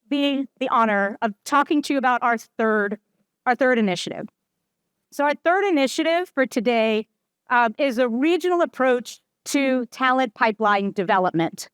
the honor of talking to you about our third initiative. So our third initiative for today is a regional approach to talent pipeline development.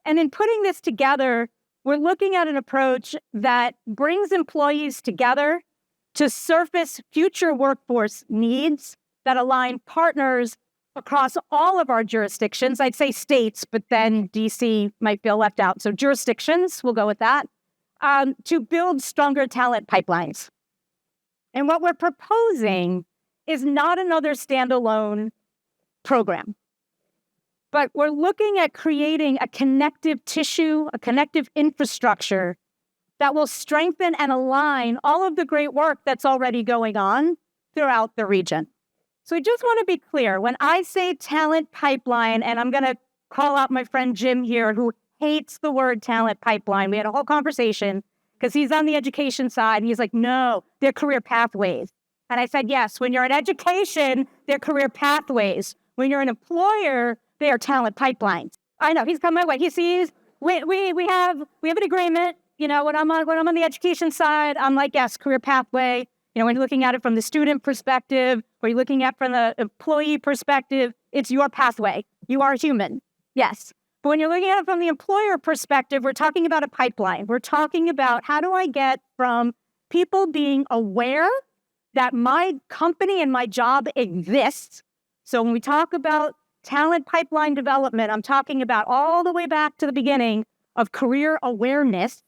And in putting this together, we're looking at an approach that brings employees together to surface future workforce needs that align partners across all of our jurisdictions. I'd say states, but then DC might feel left out. So jurisdictions, we'll go with that, to build stronger talent pipelines. And what we're proposing is not another standalone program, but we're looking at creating a connective tissue, a connective infrastructure that will strengthen and align all of the great work that's already going on throughout the region. So I just want to be clear, when I say talent pipeline, and I'm going to call out my friend Jim here, who hates the word talent pipeline. We had a whole conversation because he's on the education side, and he's like, no, they're career pathways. And I said, yes, when you're in education, they're career pathways. When you're an employer, they are talent pipelines. I know, he's come my way. He sees, we have an agreement. You know, when I'm on the education side, I'm like, yes, career pathway. You know, when you're looking at it from the student perspective, or you're looking at it from the employee perspective, it's your pathway. You are human, yes. But when you're looking at it from the employer perspective, we're talking about a pipeline. We're talking about how do I get from people being aware that my company and my job exists. So when we talk about talent pipeline development, I'm talking about all the way back to the beginning of career awareness,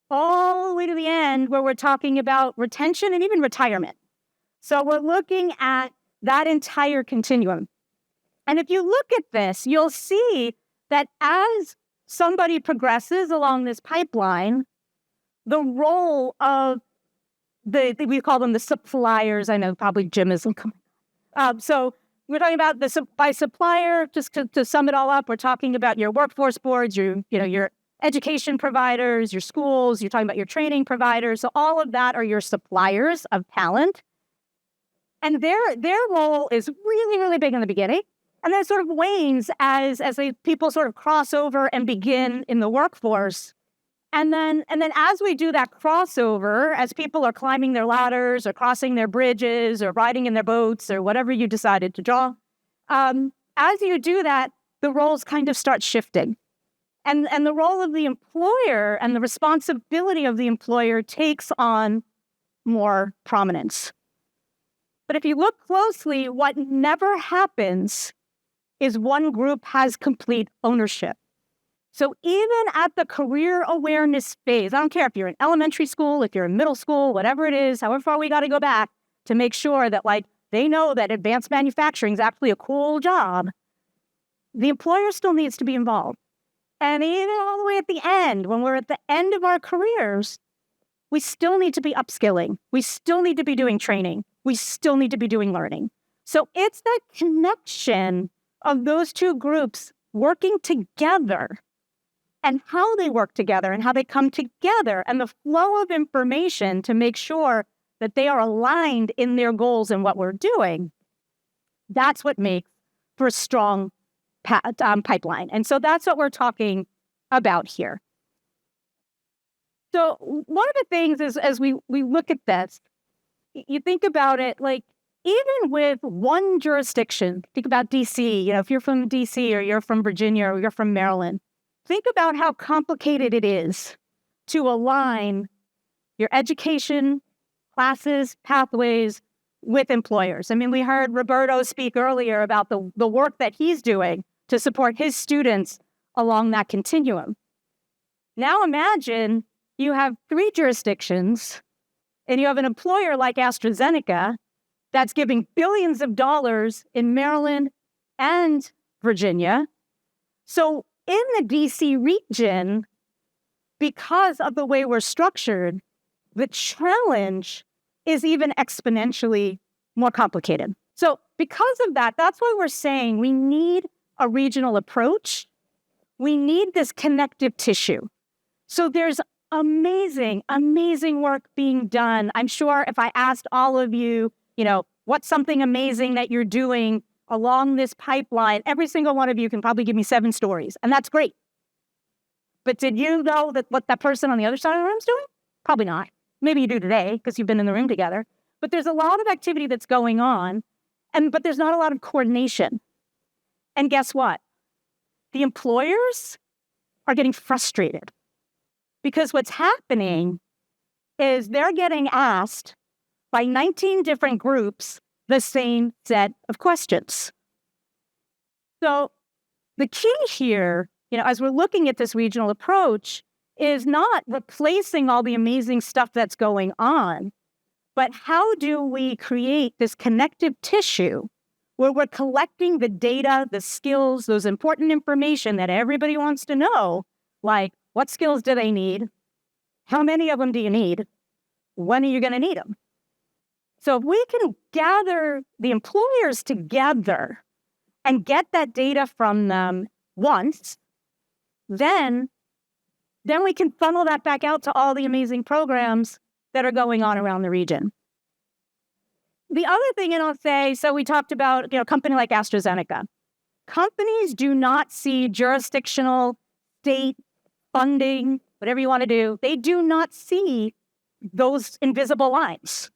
all the way to the end where we're talking about retention and even retirement. So we're looking at that entire continuum. And if you look at this, you'll see that as somebody progresses along this pipeline, the role of we call them the suppliers. I know probably Jim isn't coming. So we're talking about by supplier, just to sum it all up, we're talking about your workforce boards, your education providers, your schools, you're talking about your training providers. So all of that are your suppliers of talent. And their role is really, really big in the beginning. And then it sort of wanes as people sort of cross over and begin in the workforce. And then as we do that crossover, as people are climbing their ladders or crossing their bridges or riding in their boats or whatever you decided to draw, as you do that, the roles kind of start shifting. And the role of the employer and the responsibility of the employer takes on more prominence. But if you look closely, what never happens is one group has complete ownership. So even at the career awareness phase, I don't care if you're in elementary school, if you're in middle school, whatever it is, however far we got to go back to make sure that they know that advanced manufacturing is actually a cool job, the employer still needs to be involved. And even all the way at the end, when we're at the end of our careers, we still need to be upskilling. We still need to be doing training. We still need to be doing learning. So it's that connection of those two groups working together and how they work together and how they come together and the flow of information to make sure that they are aligned in their goals and what we're doing. That's what makes for a strong pipeline. And so that's what we're talking about here. So one of the things is, as we look at this, you think about it like, even with one jurisdiction, think about DC, if you're from DC or you're from Virginia or you're from Maryland, think about how complicated it is to align your education, classes, pathways with employers. I mean, we heard Roberto speak earlier about the work that he's doing to support his students along that continuum. Now imagine you have 3 jurisdictions and you have an employer like AstraZeneca that's giving billions of dollars in Maryland and Virginia. So in the DC region, because of the way we're structured, the challenge is even exponentially more complicated. So because of that, that's why we're saying we need a regional approach. We need this connective tissue. So there's amazing, amazing work being done. I'm sure if I asked all of you, what's something amazing that you're doing along this pipeline, every single one of you can probably give me 7 stories, and that's great. But did you know that what that person on the other side of the room is doing? Probably not. Maybe you do today because you've been in the room together. But there's a lot of activity that's going on, but there's not a lot of coordination. And guess what? The employers are getting frustrated because what's happening is they're getting asked by 19 different groups the same set of questions. So the key here, as we're looking at this regional approach, is not replacing all the amazing stuff that's going on, but how do we create this connective tissue where we're collecting the data, the skills, those important information that everybody wants to know, like what skills do they need? How many of them do you need? When are you going to need them? So if we can gather the employers together and get that data from them once, then we can funnel that back out to all the amazing programs that are going on around the region. The other thing, I'll say, so we talked about, a company like AstraZeneca. Companies do not see jurisdictional, state, funding, whatever you want to do. They do not see those invisible lines.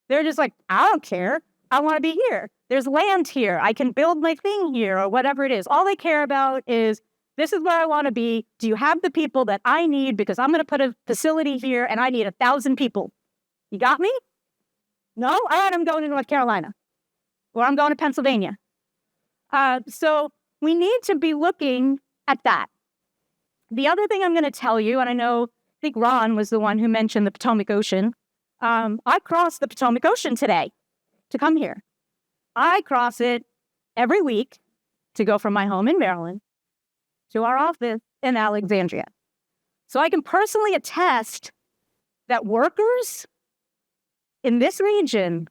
They're just like, I don't care. I want to be here. There's land here. I can build my thing here or whatever it is. All they care about is, this is where I want to be. Do you have the people that I need? Because I'm going to put a facility here and I need 1,000 people. You got me? No? All right, I'm going to North Carolina. Or I'm going to Pennsylvania. So we need to be looking at that. The other thing I'm going to tell you, and I think Ron was the one who mentioned the Potomac Ocean. I crossed the Potomac Ocean today to come here. I cross it every week to go from my home in Maryland to our office in Alexandria. So I can personally attest that workers in this region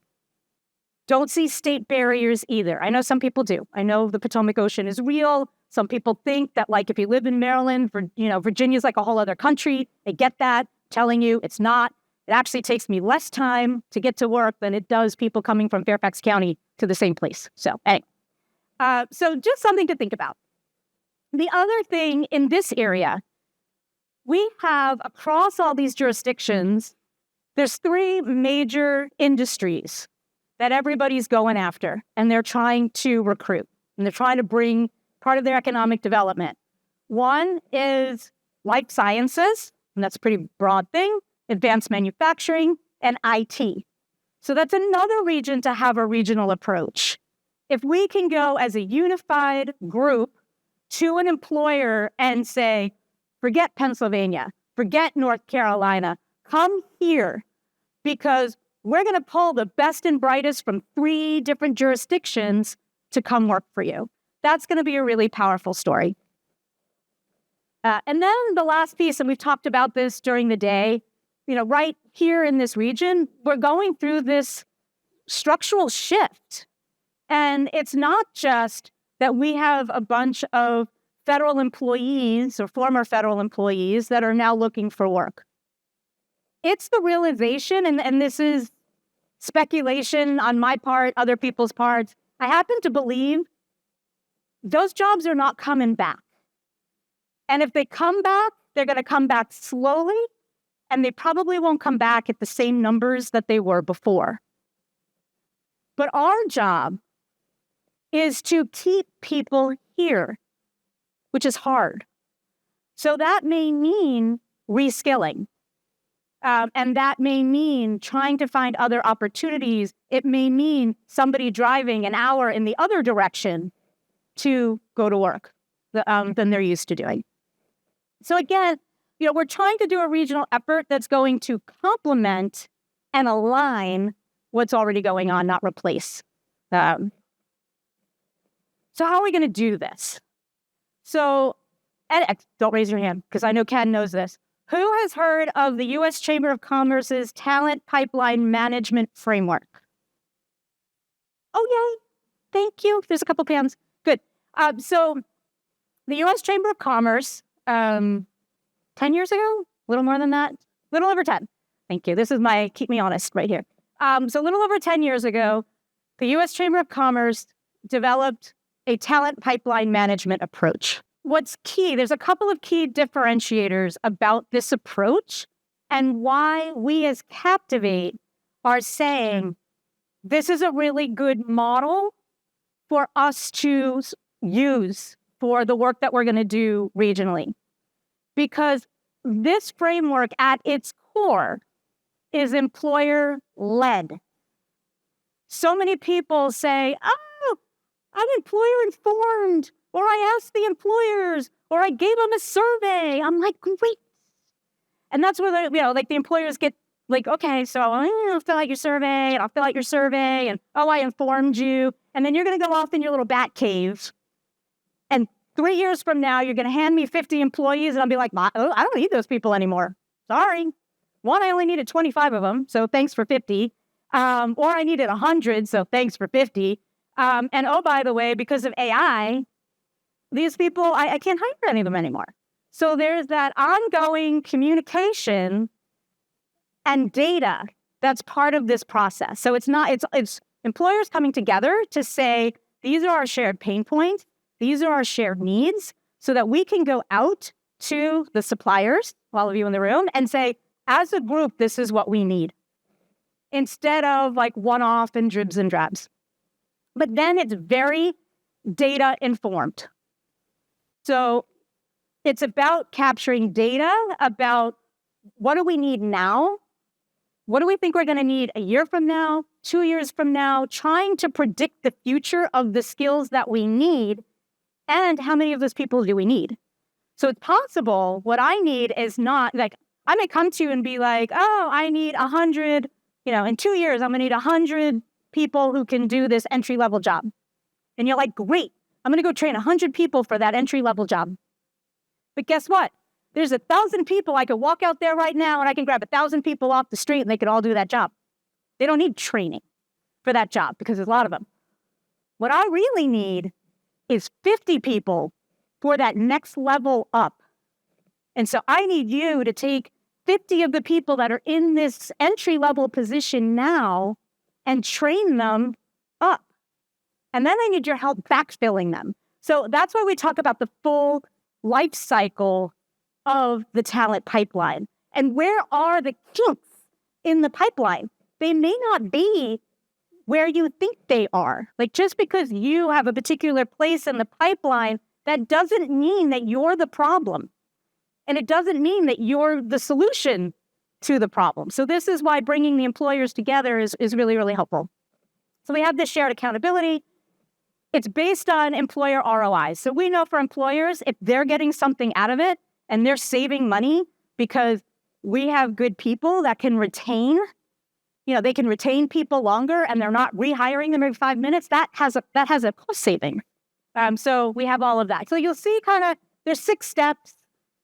don't see state barriers either. I know some people do. I know the Potomac Ocean is real. Some people think that, if you live in Maryland, Virginia's like a whole other country. They get that. Telling you it's not. It actually takes me less time to get to work than it does people coming from Fairfax County to the same place. So anyway, so just something to think about. The other thing in this area, we have across all these jurisdictions, there's 3 major industries that everybody's going after, and they're trying to recruit, and they're trying to bring part of their economic development. One is life sciences, and that's a pretty broad thing, advanced manufacturing, and IT. So that's another region to have a regional approach. If we can go as a unified group to an employer and say, forget Pennsylvania, forget North Carolina, come here because we're going to pull the best and brightest from 3 different jurisdictions to come work for you. That's going to be a really powerful story. And then the last piece, and we've talked about this during the day, right here in this region, we're going through this structural shift. And it's not just that we have a bunch of federal employees or former federal employees that are now looking for work. It's the realization, and this is speculation on my part, other people's parts. I happen to believe those jobs are not coming back. And if they come back, they're going to come back slowly, and they probably won't come back at the same numbers that they were before. But our job is to keep people here, which is hard. So that may mean reskilling. And that may mean trying to find other opportunities. It may mean somebody driving an hour in the other direction to go to work than they're used to doing. So again, we're trying to do a regional effort that's going to complement and align what's already going on, not replace. So how are we going to do this? So, and don't raise your hand because I know Ken knows this. Who has heard of the U.S. Chamber of Commerce's Talent Pipeline Management Framework? Oh, yay. Thank you. There's a couple Pams. Good. So the U.S. Chamber of Commerce, 10 years ago, a little more than that, a little over 10. Thank you. This is my keep me honest right here. So a little over 10 years ago, the U.S. Chamber of Commerce developed a talent pipeline management approach. what's key, there's a couple of key differentiators about this approach and why we as Captivate are saying this is a really good model for us to use for the work that we're going to do regionally. Because this framework at its core is employer-led. So many people say, oh, I'm employer-informed, or I asked the employers, or I gave them a survey. I'm like, great. And that's where the employers get like, okay, so I'll fill out your survey, and I'll fill out your survey, and I informed you. And then you're going to go off in your little bat cave. And 3 years from now, you're going to hand me 50 employees, and I'll be like, I don't need those people anymore. Sorry. One, I only needed 25 of them, so thanks for 50. Or I needed 100, so thanks for 50. And by the way, because of AI, these people, I can't hire any of them anymore. So there's that ongoing communication and data that's part of this process. So it's employers coming together to say, these are our shared pain points, these are our shared needs, so that we can go out to the suppliers, all of you in the room, and say, as a group, this is what we need, instead of like one-off and dribs and drabs. But then it's very data informed. So it's about capturing data about what do we need now? What do we think we're going to need a year from now, 2 years from now, trying to predict the future of the skills that we need, and how many of those people do we need? So it's possible what I need is not, like, I may come to you and be like, oh, I need 100, in 2 years, I'm going to need 100 people who can do this entry-level job. And you're like, great, I'm going to go train 100 people for that entry-level job. But guess what? There's 1,000 people I could walk out there right now and I can grab 1,000 people off the street and they could all do that job. They don't need training for that job because there's a lot of them. What I really need is 50 people for that next level up. And so I need you to take 50 of the people that are in this entry-level position now and train them up. And then I need your help backfilling them. So that's why we talk about the full life cycle of the talent pipeline. And where are the kinks in the pipeline? They may not be where you think they are. Like, just because you have a particular place in the pipeline, that doesn't mean that you're the problem. And it doesn't mean that you're the solution to the problem. So this is why bringing the employers together is really, really helpful. So we have this shared accountability. It's based on employer ROI. So we know for employers, if they're getting something out of it and they're saving money because we have good people that can retain, they can retain people longer and they're not rehiring them every 5 minutes, that has a cost saving. So we have all of that. So you'll see there's 6 steps.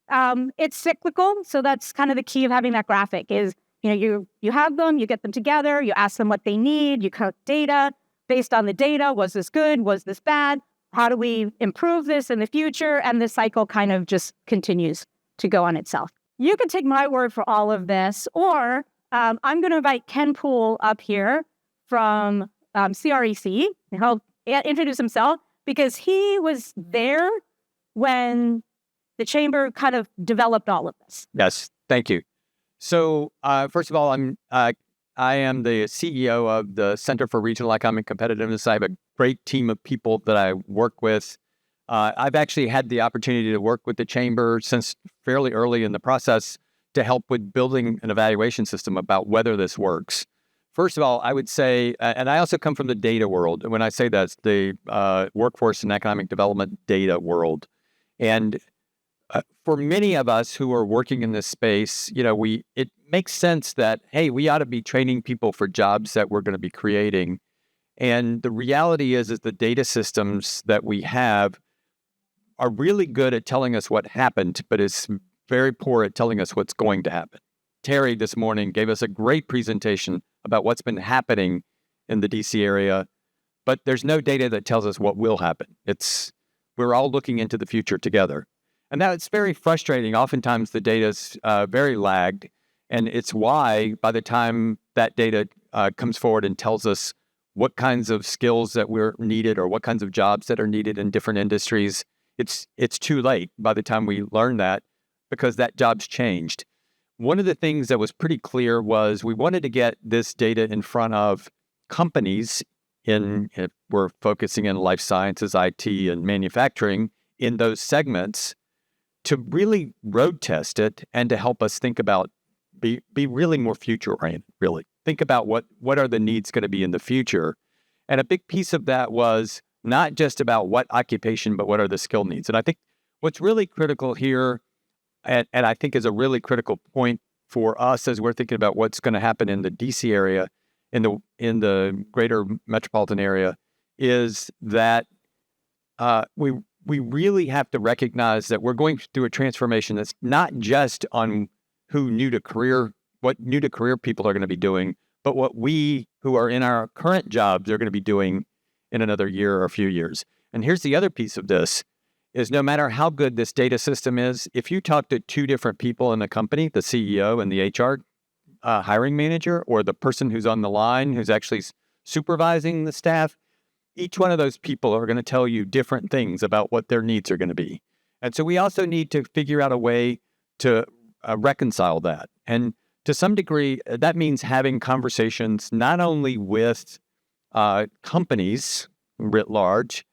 It's cyclical. So that's kind of the key of having that graphic is, you have them, you get them together, you ask them what they need, you collect data. Based on the data, was this good? Was this bad? How do we improve this in the future? And the cycle kind of just continues to go on itself. You can take my word for all of this, or I'm going to invite Ken Poole up here from CREC, and he'll introduce himself, because he was there when the chamber kind of developed all of this. Yes, thank you. So first of all, I am the CEO of the Center for Regional Economic Competitiveness. I have a great team of people that I work with. I've actually had the opportunity to work with the chamber since fairly early in the process to help with building an evaluation system about whether this works. First of all, I would say, and I also come from the data world. When I say that, it's the workforce and economic development data world. And for many of us who are working in this space, it makes sense that, hey, we ought to be training people for jobs that we're going to be creating. And the reality is the data systems that we have are really good at telling us what happened, but it's very poor at telling us what's going to happen. Terry this morning gave us a great presentation about what's been happening in the DC area, but there's no data that tells us what will happen. We're all looking into the future together. And that's very frustrating. Oftentimes the data's very lagged, and it's why by the time that data comes forward and tells us what kinds of skills that we're needed or what kinds of jobs that are needed in different industries, it's too late by the time we learn that, because that job's changed. One of the things that was pretty clear was we wanted to get this data in front of companies if we're focusing in life sciences, IT, and manufacturing in those segments, to really road test it and to help us think about, be really more future oriented, really. Think about what are the needs going to be in the future. And a big piece of that was not just about what occupation, but what are the skill needs. And I think what's really critical here, and I think is a really critical point for us as we're thinking about what's going to happen in the DC area, in the greater metropolitan area, is that we really have to recognize that we're going through a transformation that's not just on what new to career people are going to be doing, but what we who are in our current jobs are going to be doing in another year or a few years. And here's the other piece of this, is no matter how good this data system is, if you talk to two different people in the company, the CEO and the HR hiring manager, or the person who's on the line who's actually supervising the staff, each one of those people are going to tell you different things about what their needs are going to be. And so we also need to figure out a way to reconcile that. And to some degree, that means having conversations not only with companies writ large,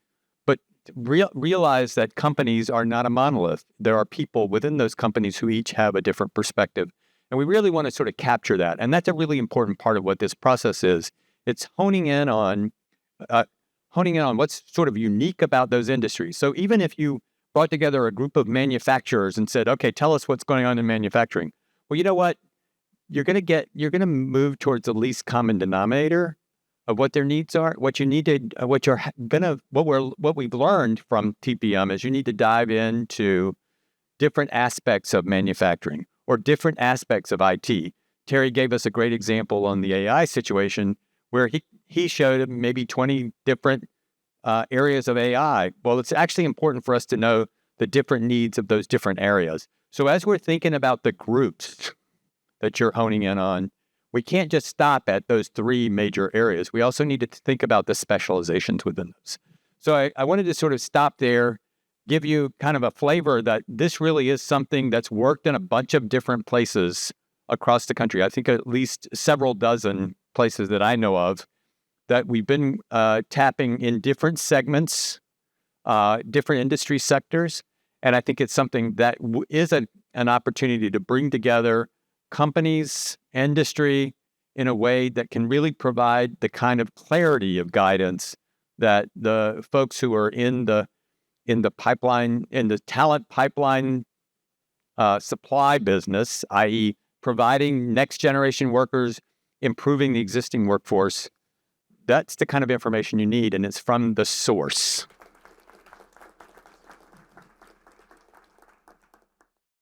but realize that companies are not a monolith. There are people within those companies who each have a different perspective. And we really want to sort of capture that. And that's a really important part of what this process is. It's honing in on what's sort of unique about those industries. So even if you brought together a group of manufacturers and said, okay, tell us what's going on in manufacturing. Well, you know what? You're going to move towards the least common denominator of what their needs are. What we've learned from TPM is you need to dive into different aspects of manufacturing or different aspects of IT. Terry gave us a great example on the AI situation where he showed maybe 20 different areas of AI. Well, it's actually important for us to know the different needs of those different areas. So as we're thinking about the groups that you're honing in on, we can't just stop at those three major areas. We also need to think about the specializations within those. So I wanted to sort of stop there, give you kind of a flavor that this really is something that's worked in a bunch of different places across the country. I think at least several dozen places that I know of that we've been tapping in different segments, different industry sectors. And I think it's something that is an opportunity to bring together companies, industry, in a way that can really provide the kind of clarity of guidance that the folks who are in the pipeline, in the talent pipeline supply business, i.e. providing next generation workers, improving the existing workforce, that's the kind of information you need, and it's from the source.